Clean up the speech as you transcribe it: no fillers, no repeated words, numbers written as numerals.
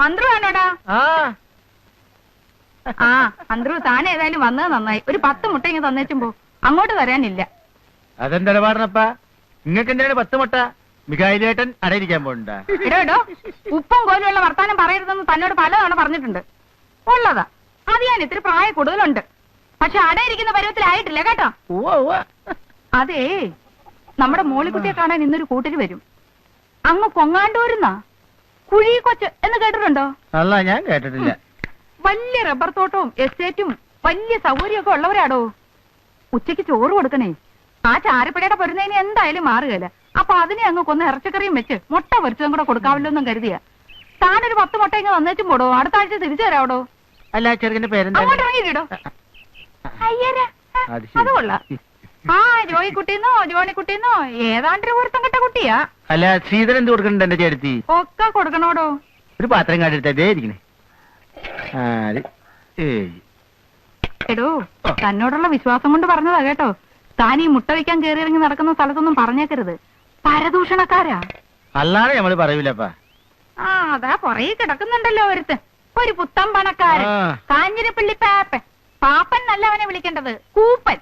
അന്ത്രു വേണോടാ? ആ അന്ത്രു താൻ ഏതായാലും വന്നത് നന്നായി. ഒരു 10 മുട്ട ഇങ്ങ് തന്നേച്ചുമ്പോ അങ്ങോട്ട് തരാനില്ല. അതെന്താ പറഞ്ഞപ്പാ? നിങ്ങൾക്ക് എന്താണ് 10 മുട്ട? മികായിലേട്ടൻ അടയിരിക്കാൻ പോണ്ട. ഇടോ ഉപ്പും കോലുള്ള വർത്താനം പറയരുതെന്ന് തന്നോട് പലതവണ പറഞ്ഞിട്ടുണ്ട്. ഉള്ളതാ, അത് ഞാൻ ഇത്തിരി പ്രായ കൂടുതലുണ്ട്. പക്ഷെ അടയിരിക്കുന്ന പരുവത്തിലായിട്ടില്ല കേട്ടോ. അതേ, നമ്മുടെ മോളിക്കുട്ടിയെ കാണാൻ ഇന്നൊരു കൂട്ടിന് വരും. അങ്ങ് കൊങ്ങാണ്ടൂരുന്നാ കുഴി കൊച്ച് എന്ന് കേട്ടിട്ടുണ്ടോ? അല്ല, ഞാൻ കേട്ടിട്ടില്ല. വലിയ റബ്ബർ തോട്ടവും എസ്റ്റേറ്റും വലിയ സൗകര്യമൊക്കെ ഉള്ളവരാടോ. ഉച്ചയ്ക്ക് ചോറ് കൊടുക്കണേ. ആ ചാരപ്പടയുടെ പൊരുന്നതിന് എന്തായാലും മാറുകയില്ല. അപ്പൊ അതിനെ അങ്ങ് കൊന്ന് ഇറച്ചിക്കറിയും വെച്ച് മുട്ട പൊരിച്ചതും കൂടെ കൊടുക്കാമല്ലോ എന്നും കരുതിയ. താനൊരു 10 മുട്ട ഇങ്ങ് തന്നേച്ചും പോടോ. അടുത്ത ആഴ്ച തിരിച്ചു തരാവടോ. അല്ല, ചെറുക്കന്റെ പേരെന്താ? അങ്ങോട്ട് ഇറങ്ങിയിട്ടോ. അയ്യരാ, അത് കൊള്ളാം. ആ ജോയിക്കുട്ടിന്നോ ജോണിക്കുട്ടിന്നോ ഏതാണ്ടൊരു പൊരുത്തം കെട്ട കുട്ടിയാ. അല്ല, ശ്രീധരൻ എന്ത് കൊടുക്കണ്ട എന്റെ ചേർത്തി? ഒക്കെ കൊടുക്കണോടോ. ഒരു പാത്രം കാട്ടിട്ടേ ഇരിക്കണേ. എടോ, തന്നോടുള്ള വിശ്വാസം കൊണ്ട് പറഞ്ഞതാ കേട്ടോ. താൻ ഈ മുട്ട വയ്ക്കാൻ കയറിയിറങ്ങി നടക്കുന്ന സ്ഥലത്തൊന്നും പറഞ്ഞേക്കരുത്. പരദൂഷണക്കാരാ. അല്ലാതെ നമ്മള് പറയൂലപ്പാ. ആ അതാ പുറകെ കിടക്കുന്നുണ്ടല്ലോ ഒരുത്ത്. ഒരു പുത്തൻ പണക്കാരൻ. കാഞ്ഞിരപ്പള്ളി പാപ്പൻ. പാപ്പൻ നല്ല അവനെ വിളിക്കേണ്ടത്, കൂപ്പൻ.